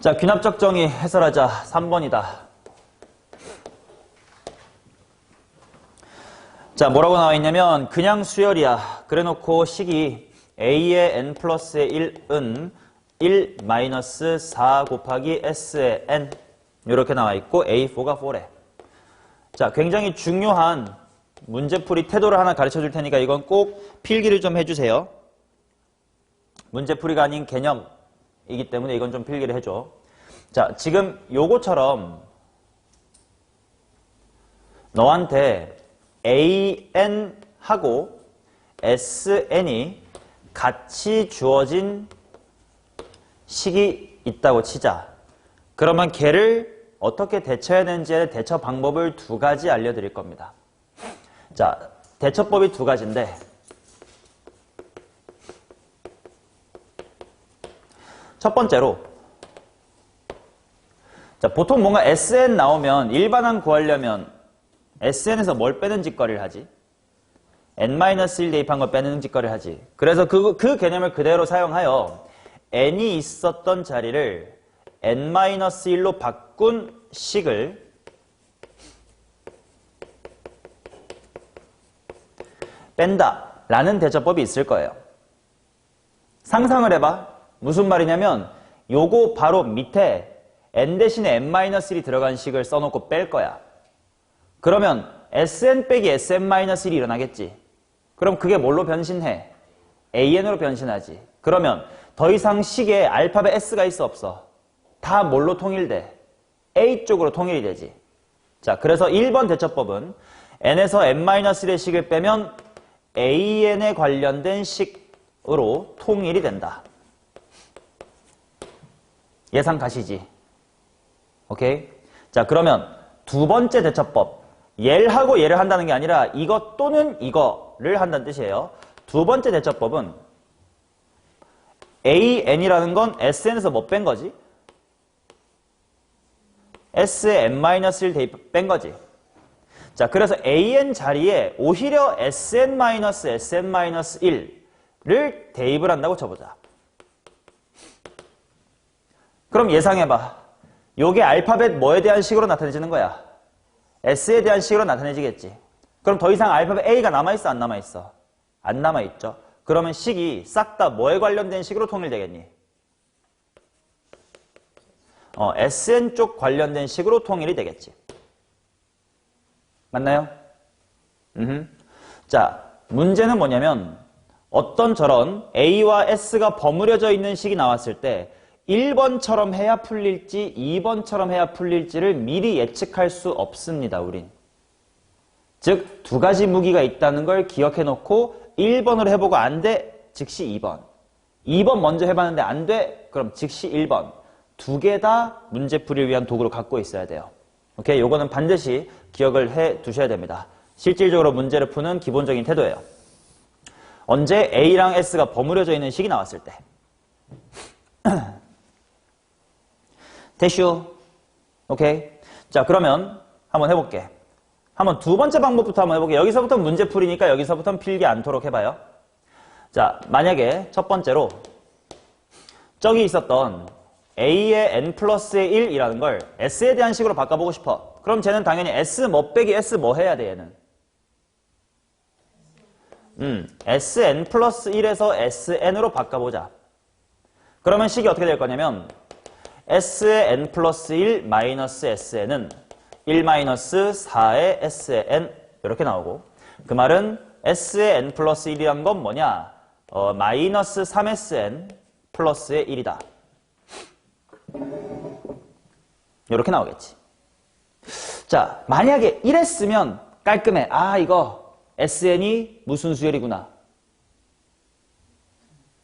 자, 귀납적 정의 해설하자. 3번이다. 자, 뭐라고 나와 있냐면 그냥 수열이야. 그래놓고 식이 a의 n 플러스의 1은 1 마이너스 4 곱하기 s의 n 이렇게 나와 있고 a4가 4래. 자, 굉장히 중요한 문제풀이 태도를 하나 가르쳐 줄 테니까 이건 꼭 필기를 좀 해주세요. 문제풀이가 아닌 개념이기 때문에 이건 좀 필기를 해줘. 자, 지금 요거처럼 너한테 an하고 sn이 같이 주어진 식이 있다고 치자. 그러면 걔를 어떻게 대처해야 되는지의 대처 방법을 두 가지 알려드릴 겁니다. 자, 대처법이 두 가지인데 첫 번째로 자, 보통 뭔가 SN 나오면 일반항 구하려면 SN에서 뭘 빼는 짓거리를 하지? N-1 대입한 걸 빼는 짓거리를 하지. 그래서 그 개념을 그대로 사용하여 N이 있었던 자리를 N-1로 바꾼 식을 뺀다 라는 대처법이 있을 거예요. 상상을 해봐. 무슨 말이냐면 요거 바로 밑에 n 대신에 n-1이 들어간 식을 써놓고 뺄 거야. 그러면 sn 빼기 sn-1이 일어나겠지. 그럼 그게 뭘로 변신해? an으로 변신하지. 그러면 더 이상 식에 알파벳 s가 있어 없어? 다 뭘로 통일돼? a 쪽으로 통일이 되지. 자, 그래서 1번 대처법은 n에서 n-1의 식을 빼면 an에 관련된 식으로 통일이 된다. 예상 가시지? 오케이? 자, 그러면 두 번째 대처법. 얘하고 얘를 한다는 게 아니라 이것 또는 이거를 한다는 뜻이에요. 두 번째 대처법은 an이라는 건 sn에서 뭐 뺀 거지? s에 n-1 대입 뺀 거지. 자, 그래서 an 자리에 오히려 sn-1을 대입을 한다고 쳐보자. 그럼 예상해봐. 요게 알파벳 뭐에 대한 식으로 나타내지는 거야? S에 대한 식으로 나타내지겠지. 그럼 더 이상 알파벳 A가 남아있어? 안 남아있어? 안 남아있죠. 그러면 식이 싹 다 뭐에 관련된 식으로 통일되겠니? SN 쪽 관련된 식으로 통일이 되겠지. 맞나요? 자, 문제는 뭐냐면 어떤 저런 A와 S가 버무려져 있는 식이 나왔을 때 1번처럼 해야 풀릴지 2번처럼 해야 풀릴지를 미리 예측할 수 없습니다. 우린. 즉, 두 가지 무기가 있다는 걸 기억해 놓고 1번으로 해보고 안 돼? 즉시 2번. 2번 먼저 해봤는데 안 돼? 그럼 즉시 1번. 두 개 다 문제풀이를 위한 도구를 갖고 있어야 돼요. 오케이? 요거는 반드시 기억을 해 두셔야 됩니다. 실질적으로 문제를 푸는 기본적인 태도예요. 언제 A랑 S가 버무려져 있는 식이 나왔을 때. 대슈. 오케이. 자, 그러면 한번 해볼게. 한번 두 번째 방법부터 한번 해볼게. 여기서부터 문제풀이니까 여기서부터는 필기 않도록 해봐요. 자, 만약에 첫 번째로 저기 있었던 A의 n 플러스의 1이라는 걸 S에 대한 식으로 바꿔보고 싶어. 그럼 쟤는 당연히 S 뭐 빼기 S 뭐 해야 돼, 얘는? Sn 플러스 1에서 Sn으로 바꿔보자. 그러면 식이 어떻게 될 거냐면 S의 n 플러스 1 마이너스 Sn은 1 마이너스 4의 S의 n 이렇게 나오고 그 말은 S의 n 플러스 1이란 건 뭐냐? 마이너스 3Sn 플러스의 1이다. 이렇게 나오겠지. 자, 만약에 이랬으면 깔끔해. 아, 이거 Sn이 무슨 수열이구나.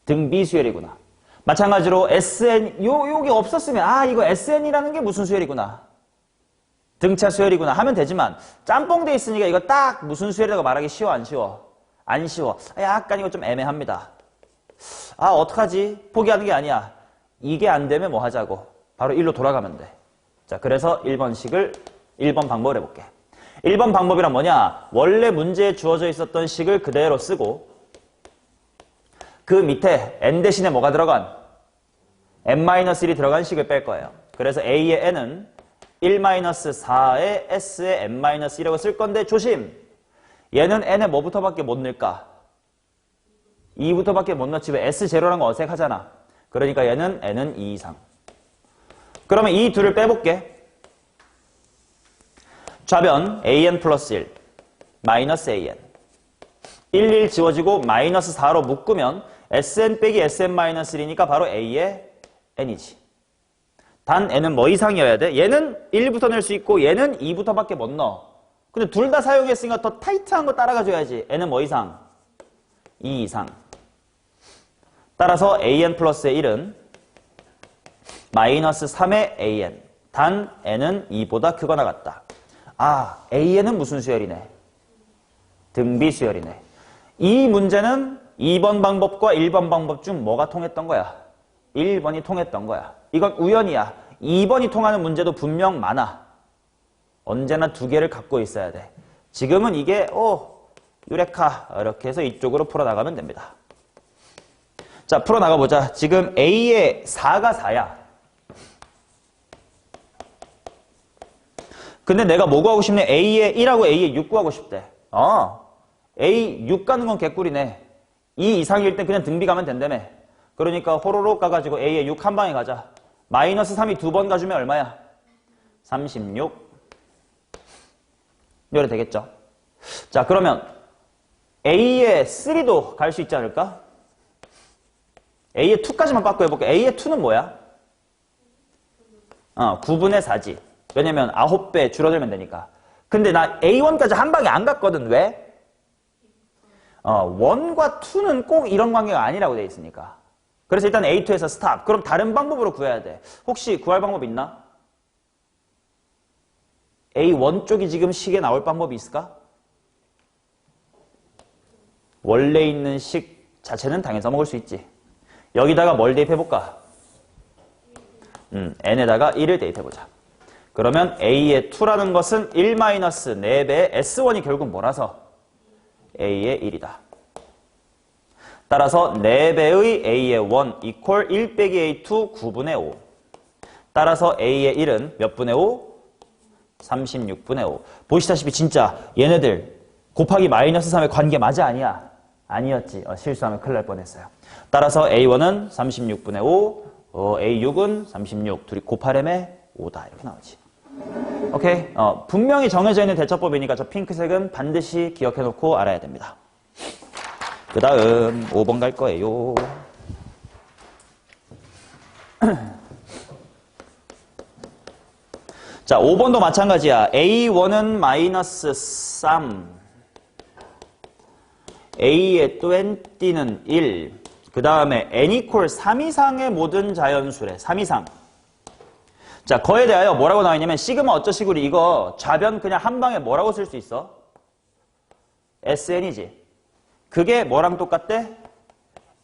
등비 수열이구나. 마찬가지로 SN, 요게 없었으면, 아, 이거 SN이라는 게 무슨 수열이구나. 등차 수열이구나 하면 되지만, 짬뽕 돼 있으니까 이거 딱 무슨 수열이라고 말하기 쉬워, 안 쉬워? 안 쉬워. 약간 이거 좀 애매합니다. 아, 어떡하지? 포기하는 게 아니야. 이게 안 되면 뭐 하자고. 바로 1로 돌아가면 돼. 자, 그래서 1번식을, 1번 방법을 해볼게. 1번 방법이란 뭐냐? 원래 문제에 주어져 있었던 식을 그대로 쓰고, 그 밑에 n 대신에 뭐가 들어간? n-1이 들어간 식을 뺄 거예요. 그래서 a의 n은 1-4의 s의 n-1이라고 쓸 건데 조심! 얘는 n에 뭐부터밖에 못 넣을까? 2부터밖에 못 넣지. 왜 s0라는 거 어색하잖아. 그러니까 얘는 n은 2 이상. 그러면 이 둘을 빼볼게. 좌변 an 플러스 1 마이너스 an 1 지워지고 마이너스 4로 묶으면 sn 빼기 sn 마이너스 1이니까 바로 a의 n이지. 단 n은 뭐 이상이어야 돼? 얘는 1부터 넣을 수 있고 얘는 2부터밖에 못 넣어. 근데 둘 다 사용했으니까 더 타이트한 거 따라가줘야지. n은 뭐 이상? 2 이상. 따라서 an 플러스의 1은 마이너스 3의 an. 단 n은 2보다 크거나 같다. 아, an은 무슨 수열이네? 등비 수열이네. 이 문제는 2번 방법과 1번 방법 중 뭐가 통했던 거야? 1번이 통했던 거야. 이건 우연이야. 2번이 통하는 문제도 분명 많아. 언제나 두 개를 갖고 있어야 돼. 지금은 이게 유레카 이렇게 해서 이쪽으로 풀어나가면 됩니다. 자, 풀어나가보자. 지금 A의 4가 4야. 근데 내가 뭐 구하고 싶네? A의 1하고 A의 6 구하고 싶대. A 6 가는 건 개꿀이네. 2 이상일 때 그냥 등비 가면 된다며. 그러니까 호로록 가가지고 A의 6 한 방에 가자. 마이너스 3이 두 번 가주면 얼마야? 36. 이래 되겠죠? 자, 그러면 A의 3도 갈 수 있지 않을까? A의 2까지만 바꿔 해볼게. A의 2는 뭐야? 9분의 4지. 왜냐면 9배 줄어들면 되니까. 근데 나 A1까지 한 방에 안 갔거든. 왜? 1과 2는 꼭 이런 관계가 아니라고 돼 있으니까. 그래서 일단 A2에서 스탑. 그럼 다른 방법으로 구해야 돼. 혹시 구할 방법 있나? A1 쪽이 지금 식에 나올 방법이 있을까? 원래 있는 식 자체는 당연히 써먹을 수 있지. 여기다가 뭘 대입해볼까? n에다가 1을 대입해보자. 그러면 a의 2라는 것은 1-4배의 s1이 결국 뭐라서? a의 1이다. 따라서 4배의 a의 1 이퀄 1 빼기 a2 9분의 5. 따라서 a의 1은 몇 분의 5? 36분의 5. 보시다시피 진짜 얘네들 곱하기 마이너스 3의 관계 맞아 아니야? 아니었지. 실수하면 큰일 날 뻔했어요. 따라서 A1은 36분의 5, A6은 36. 둘이 곱하렴에 5다. 이렇게 나오지. 오케이. 분명히 정해져 있는 대처법이니까 저 핑크색은 반드시 기억해놓고 알아야 됩니다. 그 다음 5번 갈 거예요. 자, 5번도 마찬가지야. A1은 마이너스 3. A의 20는 1. 그 다음에 n 이퀄 3 이상의 모든 자연수래. 3 이상. 자, 거에 대하여 뭐라고 나와있냐면 시그마 어쩌시구리 이거 좌변 그냥 한 방에 뭐라고 쓸 수 있어? SN이지. 그게 뭐랑 똑같대?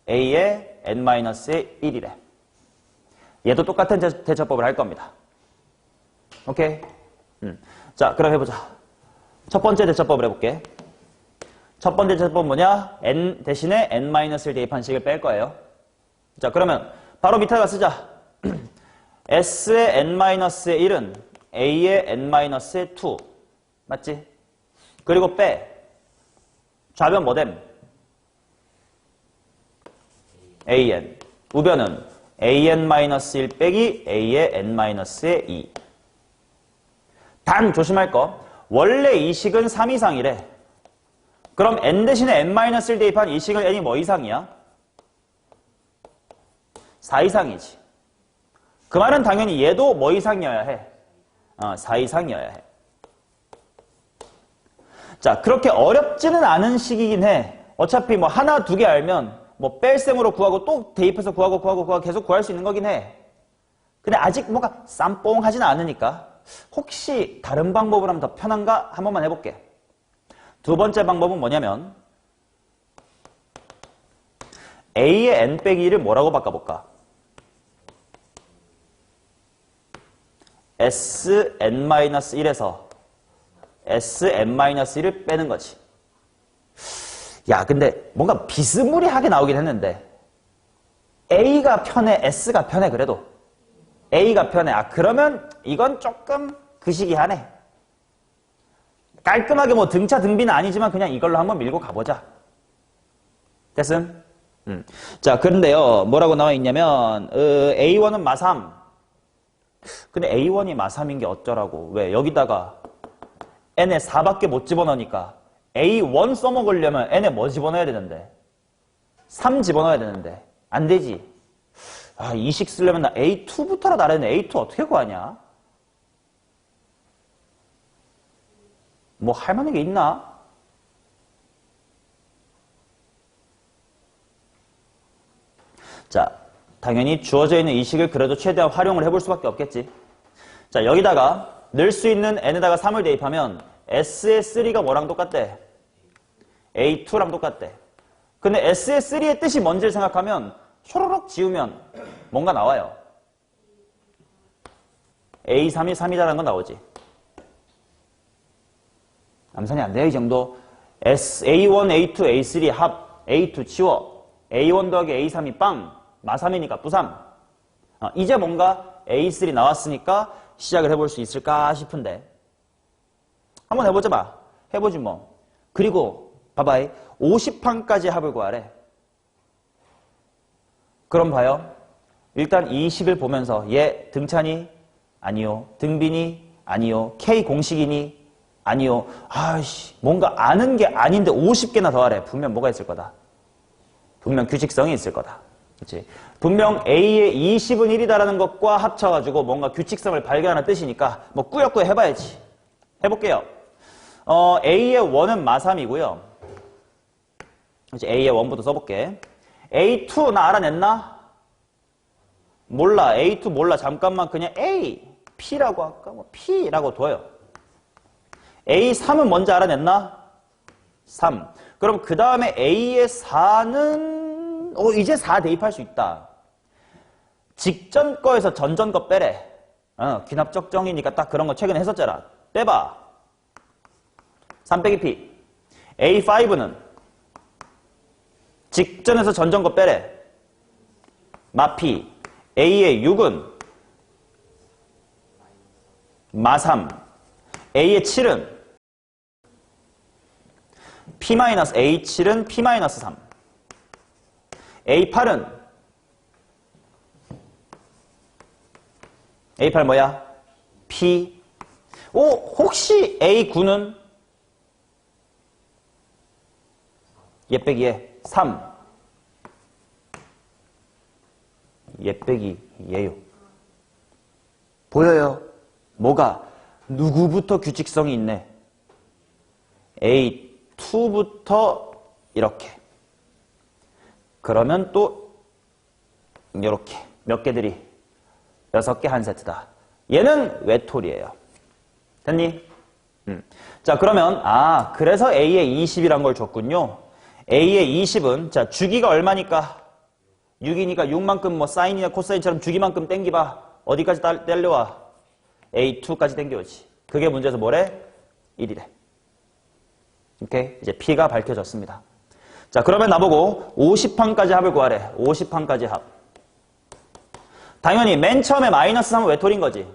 A의 n-의 1이래. 얘도 똑같은 대처법을 할 겁니다. 오케이? 자, 그럼 해보자. 첫 번째 대처법을 해볼게. 첫 번째 대처법은 뭐냐? n 대신에 n-를 대입한 식을 뺄 거예요. 자, 그러면 바로 밑에다 쓰자. s의 n-의 1은 a의 n-의 2. 맞지? 그리고 빼. 좌변 뭐됨? an. 우변은 an-1 빼기 a의 n-의 2. 단 조심할 거. 원래 이 식은 3 이상이래. 그럼 n 대신에 n-를 대입한 이 식은 n이 뭐 이상이야? 4 이상이지. 그 말은 당연히 얘도 뭐 이상이어야 해? 4 이상이어야 해. 자, 그렇게 어렵지는 않은 식이긴 해. 어차피 뭐 하나, 두 개 알면 뭐 뺄셈으로 구하고 또 대입해서 구하고 계속 구할 수 있는 거긴 해. 근데 아직 뭔가 쌈뽕하진 않으니까 혹시 다른 방법으로 하면 더 편한가? 한 번만 해볼게. 두 번째 방법은 뭐냐면 A의 n 빼기 1을 뭐라고 바꿔볼까? Sn-1에서 Sn-1을 빼는 거지. 야, 근데 뭔가 비스무리하게 나오긴 했는데 A가 편해, S가 편해, 그래도. A가 편해. 아, 그러면 이건 조금 그시기하네. 깔끔하게 뭐 등차 등비는 아니지만 그냥 이걸로 한번 밀고 가보자. 됐음? 자, 그런데요, 뭐라고 나와 있냐면, A1은 마3. 근데 A1이 마3인 게 어쩌라고. 왜? 여기다가 N에 4밖에 못 집어넣으니까 A1 써먹으려면 N에 뭐 집어넣어야 되는데? 3 집어넣어야 되는데. 안 되지. 아, 이 식 쓰려면 나 A2부터라도 알아야 되는데 A2 어떻게 구하냐? 뭐 할 만한 게 있나? 자, 당연히 주어져 있는 이 식을 그래도 최대한 활용을 해볼 수밖에 없겠지. 자, 여기다가 넣을 수 있는 n에다가 3을 대입하면 s의 3가 뭐랑 똑같대? A2랑 똑같대. 근데 s의 3의 뜻이 뭔지를 생각하면 쇼로록 지우면 뭔가 나와요. A3이 3이다라는 건 나오지. 암산이 안 돼요, 이 정도. A1, A2, A3 합, A2 치워. A1 더하기 A3이 빵, 마3이니까 뿌3. 이제 뭔가 A3 나왔으니까 시작을 해볼 수 있을까 싶은데. 한번 해보자 봐. 해보지 뭐. 그리고 봐봐요. 50판까지 합을 구하래. 그럼 봐요. 일단 이 식을 보면서 얘 등차니? 아니요. 등비니? 아니요. K 공식이니? 아니요. 아이씨, 뭔가 아는 게 아닌데 50개나 더 하래. 분명 뭐가 있을 거다. 분명 규칙성이 있을 거다. 그치? 분명 A의 20은 1이다라는 것과 합쳐가지고 뭔가 규칙성을 발견하는 뜻이니까 뭐 꾸역꾸역 해봐야지. 해볼게요. A의 1은 마3이고요. 그치? A의 1부터 써볼게. A2 나 알아냈나? 몰라. A2 몰라. 잠깐만 그냥 A, P라고 할까? 뭐 P라고 둬요. A3은 뭔지 알아냈나? 3. 그럼 그 다음에 A의 4는 이제 4 대입할 수 있다. 직전 거에서 전전 거 빼래. 귀납적 정이니까 딱 그런 거 최근에 했었잖아. 빼봐. 3 빼기 P. A5는 직전에서 전전 거 빼래. 마 P. A의 6은 마 3. A의 7은 P-A7은 P-3. A8은 A8 뭐야? P. 혹시 A9는 얘 빼기 얘 3. 얘 빼기 얘요. 보여요? 뭐가? 누구부터 규칙성이 있네? A2부터 이렇게. 그러면 또 이렇게 몇 개들이 6개 한 세트다. 얘는 외톨이에요. 됐니? 자, 그러면 그래서 A의 20이란 걸 줬군요. A의 20은 자, 주기가 얼마니까? 6이니까 6만큼 뭐 사인이나 코사인처럼 주기만큼 땡기봐. 어디까지 떼려와? A2까지 땡겨오지. 그게 문제에서 뭐래? 1이래. 오케이? 이제 P가 밝혀졌습니다. 자, 그러면 나보고 50판까지 합을 구하래. 50판까지 합. 당연히 맨 처음에 마이너스 3은 외톨인 거지.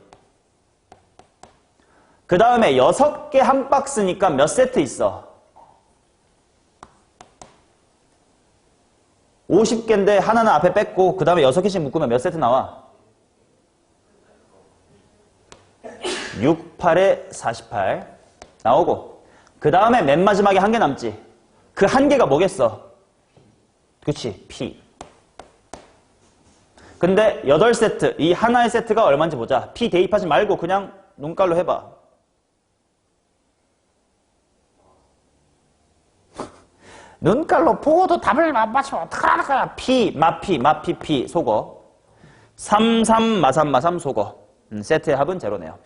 그 다음에 6개 한 박스니까 몇 세트 있어? 50개인데 하나는 앞에 뺐고 그 다음에 6개씩 묶으면 몇 세트 나와? 6, 8에 48 나오고 그 다음에 맨 마지막에 한 개 남지. 그 한 개가 뭐겠어? 그치? P. 근데 8세트, 이 하나의 세트가 얼마인지 보자. P 대입하지 말고 그냥 눈깔로 해봐. 눈깔로 보고도 답을 못 맞추면 어떡하라는 거야. P, 마피, P, 속어. 3, 3, 마3, 마3, 속어. 세트의 합은 제로네요.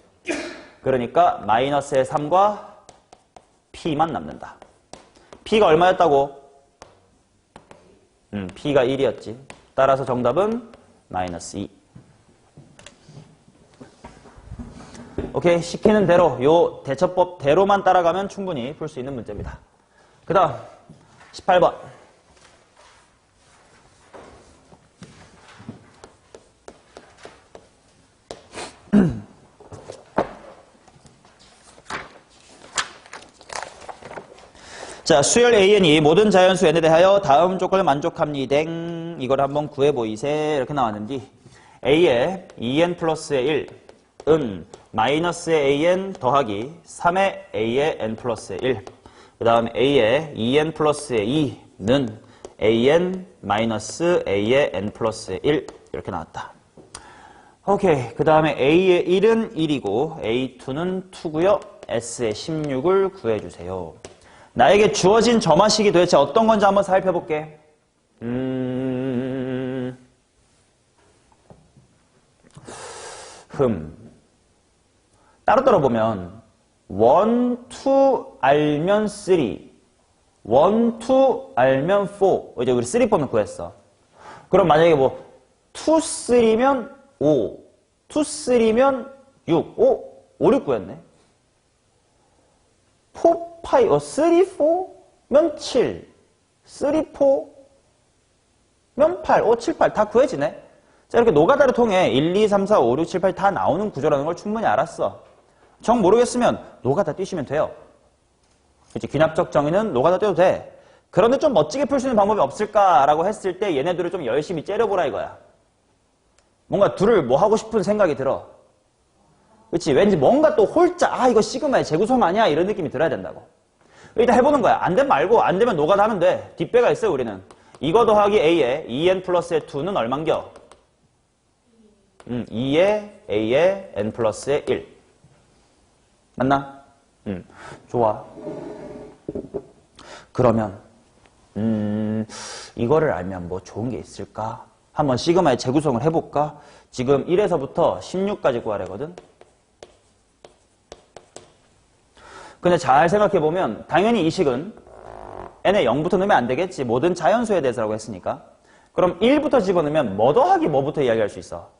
그러니까 마이너스의 3과 P만 남는다. P가 얼마였다고? P가 1이었지. 따라서 정답은 마이너스 2. 오케이, 시키는 대로 요 대처법대로만 따라가면 충분히 풀 수 있는 문제입니다. 그 다음 18번. 자, 수열 AN이 모든 자연수 N에 대하여 다음 조건을 만족합니다. 이걸 한번 구해보이세. 이렇게 나왔는데 A의 2N 플러스의 1은 마이너스의 AN 더하기 3의 A의 N 플러스의 1. 그 다음에 A의 2N 플러스의 2는 AN 마이너스 A의 N 플러스의 1. 이렇게 나왔다. 오케이. 그 다음에 A의 1은 1이고 A2는 2고요. S의 16을 구해주세요. 나에게 주어진 점화식이 도대체 어떤 건지 한번 살펴볼게. 따로따로 보면 1, 2 알면 3, 1, 2 알면 4. 이제 우리 3 폼을 구했어. 그럼 만약에 뭐 2, 3면 5, 2, 3면 6. 5, 6 구했네. 4, 5, 3, 4면 7, 3, 4면 8, 7, 8 다 구해지네. 자, 이렇게 노가다를 통해 1, 2, 3, 4, 5, 6, 7, 8 다 나오는 구조라는 걸 충분히 알았어. 정 모르겠으면 노가다 뛰시면 돼요. 그치? 귀납적 정의는 노가다 뛰어도 돼. 그런데 좀 멋지게 풀 수 있는 방법이 없을까라고 했을 때 얘네들을 좀 열심히 째려보라 이거야. 뭔가 둘을 뭐 하고 싶은 생각이 들어. 그치? 왠지 뭔가 또 홀짝, 이거 시그마의 재구성 아니야? 이런 느낌이 들어야 된다고. 일단 해보는 거야. 안 되면 말고, 안 되면 노가다 하면 돼. 뒷배가 있어요, 우리는. 이거 더하기 A에 2N 플러스의 2는 얼만겨? 2에 A에 N 플러스의 1. 맞나? 좋아. 그러면, 이거를 알면 뭐 좋은 게 있을까? 한번 시그마의 재구성을 해볼까? 지금 1에서부터 16까지 구하래거든? 근데 잘 생각해보면 당연히 이 식은 n에 0부터 넣으면 안 되겠지. 모든 자연수에 대해서라고 했으니까. 그럼 1부터 집어넣으면 뭐 더하기 뭐부터 이야기할 수 있어?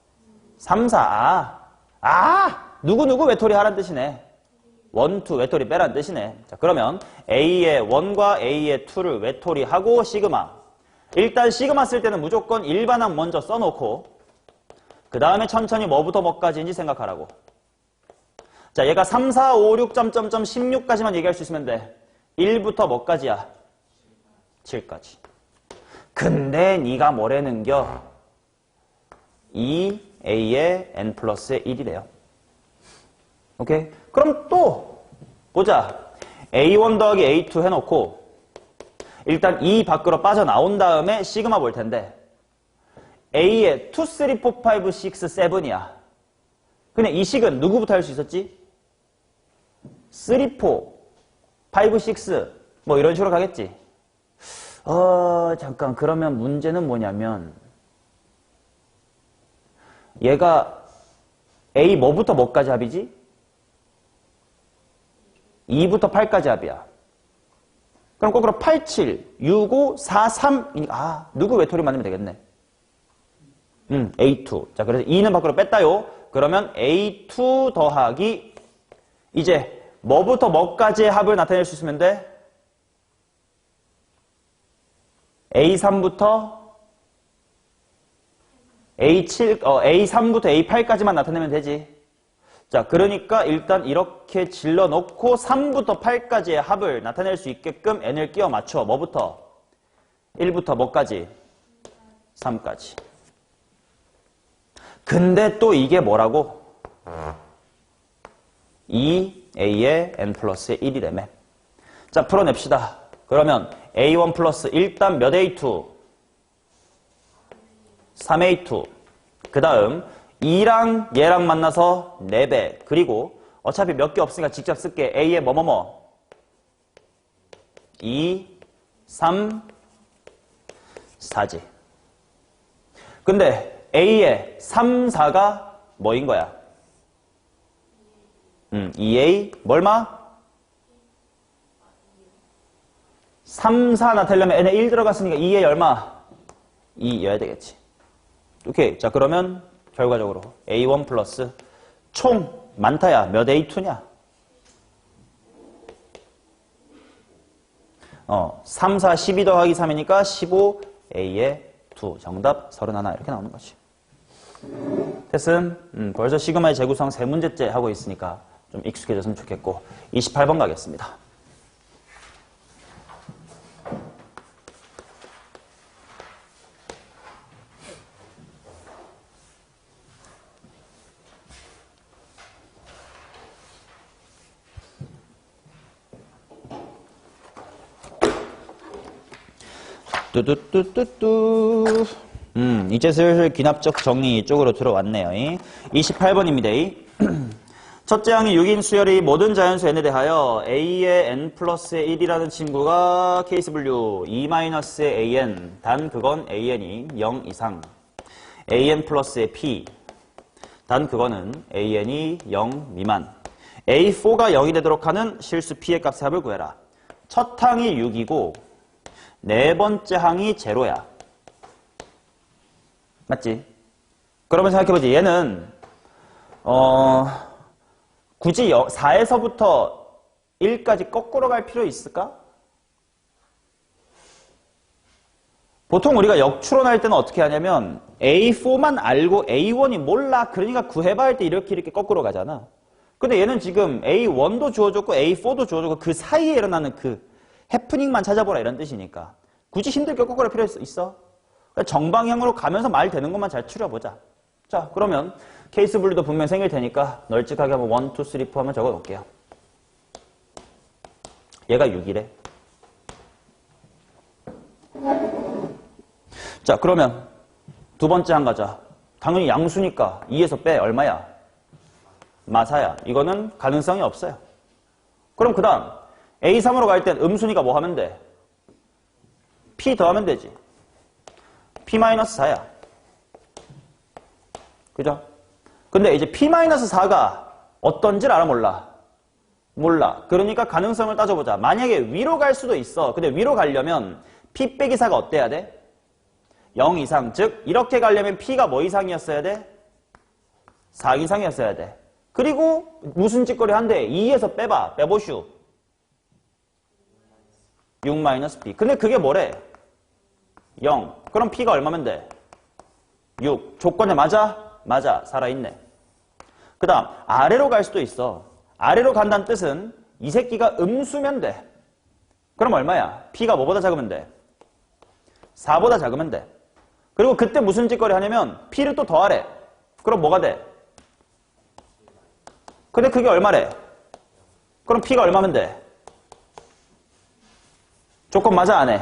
3, 4. 누구누구 외톨이 하란 뜻이네. 1, 2 외톨이 빼란 뜻이네. 자, 그러면 A의 1과 A의 2를 외톨이 하고 시그마. 일단 시그마 쓸 때는 무조건 일반항 먼저 써놓고 그 다음에 천천히 뭐부터 뭐까지인지 생각하라고. 자, 얘가 3, 4, 5, 6, 16까지만 얘기할 수 있으면 돼. 1부터 뭐까지야? 7까지. 근데 네가 뭐래는겨? 2A의 N 플러스의 1이래요. 오케이? 그럼 또 보자. A1 더하기 A2 해놓고 일단 2 밖으로 빠져나온 다음에 시그마 볼 텐데 A의 2, 3, 4, 5, 6, 7이야. 근데 이 식은 누구부터 할 수 있었지? 3, 4, 5, 6 뭐 이런 식으로 가겠지. 잠깐 그러면 문제는 뭐냐면 얘가 A 뭐부터 뭐까지 합이지? 2부터 8까지 합이야. 그럼 거꾸로 8, 7, 6, 5, 4, 3 누구 외톨이 만들면 되겠네. A2. 자, 그래서 2는 밖으로 뺐다요. 그러면 A2 더하기 이제 뭐부터 뭐까지의 합을 나타낼 수 있으면 돼? A3부터 A3부터 A8까지만 나타내면 되지. 자, 그러니까 일단 이렇게 질러 놓고 3부터 8까지의 합을 나타낼 수 있게끔 n을 끼워 맞춰. 뭐부터? 1부터 뭐까지? 3까지. 근데 또 이게 뭐라고? 2a의 n 플러스의 1이라며. 자, 풀어냅시다. 그러면 a1 플러스 일단 몇 a2? 3a2. 그 다음 2랑 얘랑 만나서 4배. 그리고 어차피 몇 개 없으니까 직접 쓸게. a의 뭐뭐뭐 2, 3, 4지. 근데 a의 3, 4가 뭐인 거야? 2a 뭘마? 3, 4 나타내려면 n에 1 들어갔으니까 2에 얼마? 2여야 되겠지. 오케이. 자, 그러면 결과적으로 A1 플러스 총 많다야. 몇 A2냐? 3, 4, 12 더하기 3이니까 15A의 2. 정답 31 이렇게 나오는 거지. 됐음? 벌써 시그마의 재구성 3문제째 하고 있으니까 좀 익숙해졌으면 좋겠고 28번 가겠습니다. 뚜뚜뚜뚜뚜. 이제 슬슬 귀납적 정리 이쪽으로 들어왔네요. 28번입니다. 첫째 항이 6인 수열의 모든 자연수 n에 대하여 a의 n 플러스의 1이라는 친구가 케이스 분류 2-의 an, 단 그건 an이 0 이상, an 플러스의 p, 단 그거는 an이 0 미만, a4가 0이 되도록 하는 실수 p의 값의 합을 구해라. 첫 항이 6이고 네 번째 항이 제로야. 맞지? 그러면 생각해보지. 얘는 굳이 4에서부터 1까지 거꾸로 갈 필요 있을까? 보통 우리가 역추론할 때는 어떻게 하냐면 A4만 알고 A1이 몰라. 그러니까 구해봐 할 때 이렇게 거꾸로 가잖아. 근데 얘는 지금 A1도 주어졌고 A4도 주어졌고 그 사이에 일어나는 그 해프닝만 찾아보라 이런 뜻이니까 굳이 힘들게 거꾸로 할 필요 있어? 정방향으로 가면서 말 되는 것만 잘 추려보자. 자, 그러면 케이스 분류도 분명 생길 테니까 널찍하게 한번 1, 2, 3, 4 한번 적어 놓을게요. 얘가 6이래. 자, 그러면 두 번째 한 가자. 당연히 양수니까 2에서 빼. 얼마야? 마사야. 이거는 가능성이 없어요. 그럼 그 다음 A3으로 갈 땐 음수니까 뭐 하면 돼? P 더하면 되지. P-4야. 그죠? 근데 이제 P-4가 어떤지를 알아 몰라? 몰라. 그러니까 가능성을 따져보자. 만약에 위로 갈 수도 있어. 근데 위로 가려면 P 빼기 4가 어때야 돼? 0 이상. 즉 이렇게 가려면 P가 뭐 이상이었어야 돼? 4 이상이었어야 돼. 그리고 무슨 짓거리 한대? 2에서 빼봐. 빼보슈. 6-P. 근데 그게 뭐래? 0. 그럼 P가 얼마면 돼? 6. 조건에 맞아? 맞아. 살아있네. 그 다음 아래로 갈 수도 있어. 아래로 간다는 뜻은 이 새끼가 음수면 돼. 그럼 얼마야? P가 뭐보다 작으면 돼? 4보다 작으면 돼. 그리고 그때 무슨 짓거리 하냐면 P를 또 더하래. 그럼 뭐가 돼? 근데 그게 얼마래? 그럼 P가 얼마면 돼? 조건 맞아 안 해?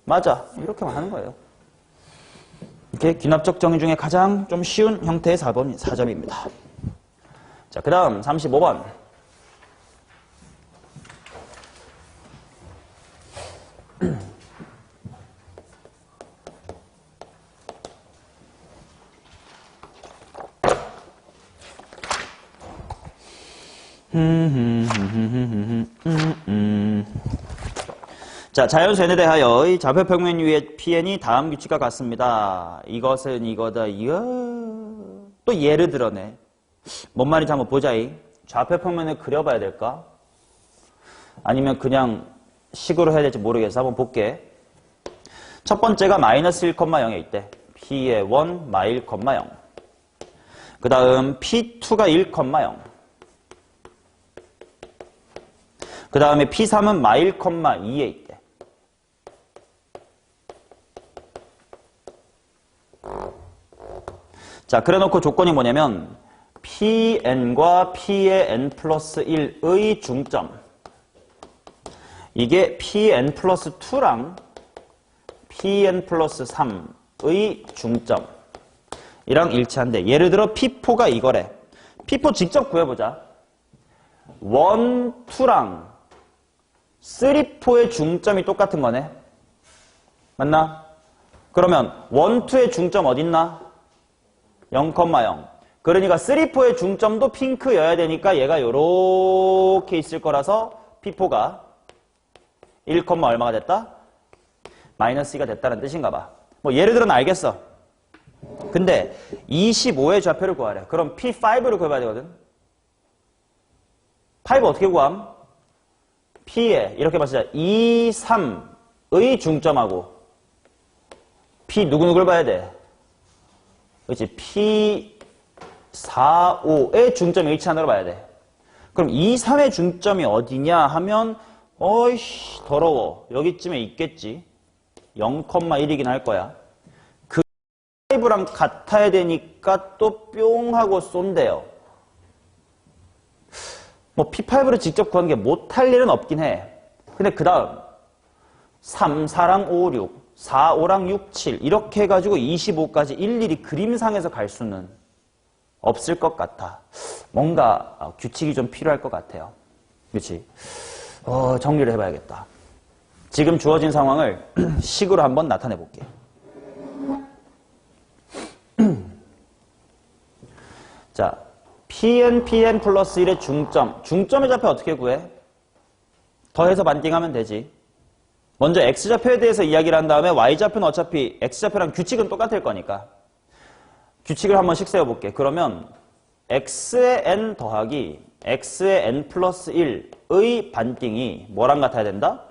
맞아. 이렇게만 하는 거예요. 이게 귀납적 정의 중에 가장 좀 쉬운 형태의 4점입니다. 자, 그 다음 35번. 자, 자연수 n에 대하여 이 좌표평면 위의 pn이 다음 규칙과 같습니다. 이것은 이거다. 이거 또 예를 들어내. 뭔 말인지 한번 보자. 좌표평면을 그려봐야 될까? 아니면 그냥 식으로 해야 될지 모르겠어. 한번 볼게. 첫 번째가 마이너스 1,0에 있대. p의 1, -1,0. 그 다음 p2가 1,0. 그 다음에 p3은 -1,2에 있대. 자, 그래놓고 조건이 뭐냐면 Pn과 P의 n 플러스 1의 중점, 이게 Pn 플러스 2랑 Pn 플러스 3의 중점 이랑 일치한대. 예를 들어 P4가 이거래. P4 직접 구해보자. 1, 2랑 3, 4의 중점이 똑같은 거네. 맞나? 그러면 1, 2의 중점 어딨나? 0,0. 그러니까 3, 4의 중점도 핑크여야 되니까 얘가 요렇게 있을 거라서 P4가 1, 얼마가 됐다? 마이너스 2가 됐다는 뜻인가 봐. 뭐 예를 들어는 알겠어. 근데 25의 좌표를 구하래. 그럼 P5를 구해봐야 되거든. 5 어떻게 구함? P에 이렇게 봤을 때 2, 3의 중점하고 P 누구누구를 봐야 돼? 그렇지. P4, 5의 중점이 일치한다고 봐야 돼. 그럼 2, 3의 중점이 어디냐 하면 어이씨 더러워. 여기쯤에 있겠지. 0,1이긴 할 거야. 그 P5랑 같아야 되니까 또 뿅 하고 쏜대요. 뭐 P5를 직접 구하는 게 못할 일은 없긴 해. 근데 그 다음 3, 4랑 5, 6, 4, 5랑 6, 7 이렇게 해가지고 25까지 일일이 그림상에서 갈 수는 없을 것 같아. 뭔가 규칙이 좀 필요할 것 같아요. 그렇지? 정리를 해봐야겠다. 지금 주어진 상황을 식으로 한번 나타내 볼게. 자, Pn, Pn 플러스 1의 중점. 중점의 좌표 어떻게 구해? 더해서 반띵하면 되지. 먼저 X좌표에 대해서 이야기를 한 다음에 Y좌표는 어차피 X좌표랑 규칙은 똑같을 거니까. 규칙을 한 번씩 세워볼게. 그러면 X의 N 더하기 X의 N 플러스 1의 반띵이 뭐랑 같아야 된다?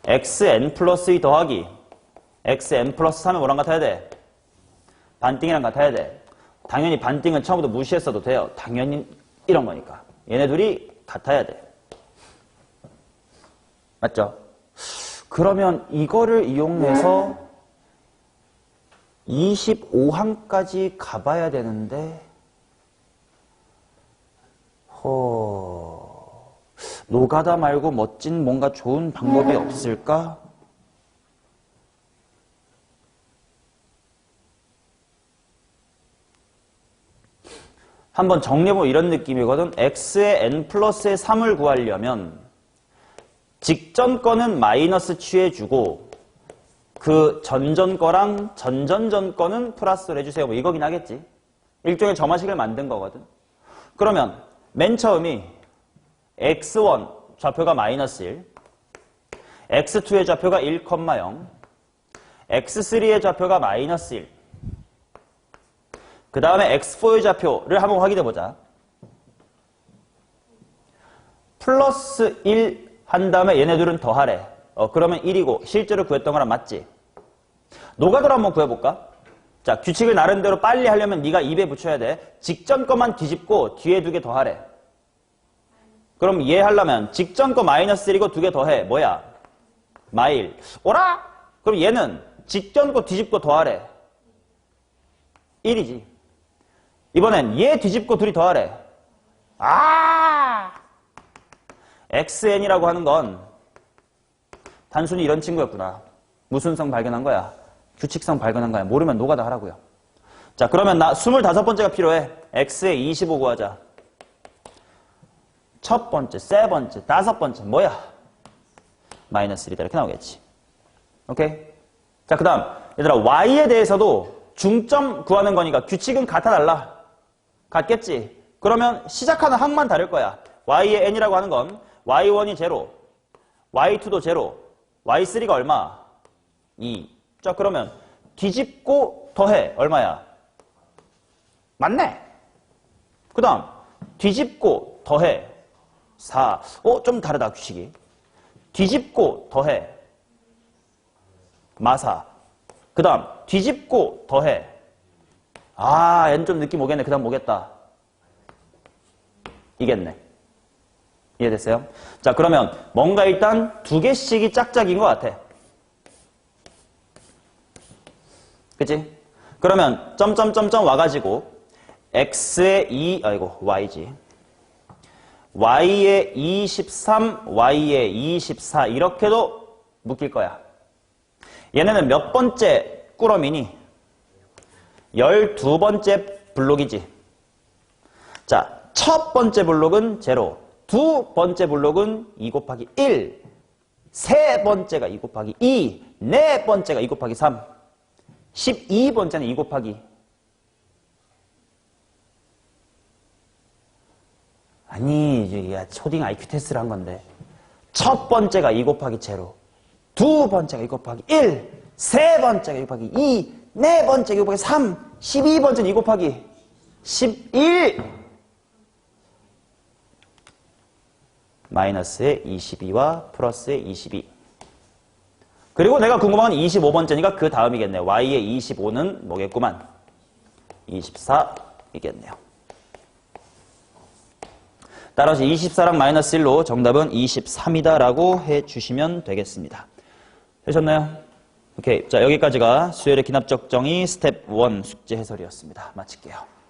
Xn 플러스 2 더하기 Xn 플러스 3은 뭐랑 같아야 돼? 반띵이랑 같아야 돼. 당연히 반띵은 처음부터 무시했어도 돼요. 당연히 이런 거니까. 얘네 둘이 같아야 돼. 맞죠? 그러면 이거를 이용해서 25항까지 가봐야 되는데 노가다 말고 멋진 뭔가 좋은 방법이 없을까? 한번 정리해보면 이런 느낌이거든. X의 N 플러스의 3을 구하려면 직전 거는 마이너스 취해주고 그 전전 거랑 전전전 거는 플러스를 해주세요. 뭐 이거긴 하겠지. 일종의 점화식을 만든 거거든. 그러면 맨 처음이 X1 좌표가 마이너스 1, X2의 좌표가 1,0, X3의 좌표가 마이너스 1. 그 다음에 X4의 좌표를 한번 확인해보자. 플러스 1 한 다음에 얘네들은 더하래. 그러면 1이고 실제로 구했던 거랑 맞지? 노가다로 한번 구해볼까? 자, 규칙을 나름대로 빨리 하려면 네가 입에 붙여야 돼. 직전 거만 뒤집고 뒤에 2개 더하래. 그럼 얘 하려면 직전 거 마이너스 1이고 2개 더해. 뭐야? 마일. 오라? 그럼 얘는 직전 거 뒤집고 더하래. 1이지. 이번엔 얘 뒤집고 둘이 더하래. XN이라고 하는 건 단순히 이런 친구였구나. 무슨 성 발견한 거야? 규칙성 발견한 거야. 모르면 노가다 하라고요. 자, 그러면 나 25번째가 필요해. X의 25 구하자. 첫 번째, 세 번째, 다섯 번째 뭐야? 마이너스 1이다. 이렇게 나오겠지. 오케이? 자, 그 다음 얘들아 Y에 대해서도 중점 구하는 거니까 규칙은 같아 달라? 같겠지? 그러면 시작하는 항만 다를 거야. Y의 N이라고 하는 건 Y1이 제로, Y2도 제로, Y3가 얼마? 2. 자, 그러면 뒤집고 더해. 얼마야? 맞네. 그 다음 뒤집고 더해. 4. 좀 다르다 규칙이. 뒤집고 더해. 마사. 그 다음 뒤집고 더해. 얘는 좀 느낌 오겠네. 그 다음 뭐겠다? 이겠네. 이해됐어요? 자, 그러면 뭔가 일단 2개씩이 짝짝인 것 같아. 그치? 그러면 점점점점 와가지고 X의 Y지. Y의 23, Y의 24 이렇게도 묶일 거야. 얘네는 몇 번째 꾸러미니? 12번째 블록이지. 자, 첫 번째 블록은 제로, 두 번째 블록은 2 곱하기 1, 세 번째가 2 곱하기 2, 네 번째가 2 곱하기 3, 12번째는 2 곱하기. 아니, 야, 초딩 IQ 테스트를 한 건데. 첫 번째가 2 곱하기 제로, 두 번째가 2 곱하기 1, 세 번째가 2 곱하기 2, 네 번째가 2 곱하기 3, 12번째는 2 곱하기 11. 마이너스의 22와 플러스의 22. 그리고 내가 궁금한 건 25번째니까 그 다음이겠네. y의 25는 뭐겠구만. 24이겠네요. 따라서 24랑 마이너스 1로 정답은 23이다 라고 해주시면 되겠습니다. 되셨나요? 오케이. 자, 여기까지가 수열의 기납적 정의 스텝 1 숙제 해설이었습니다. 마칠게요.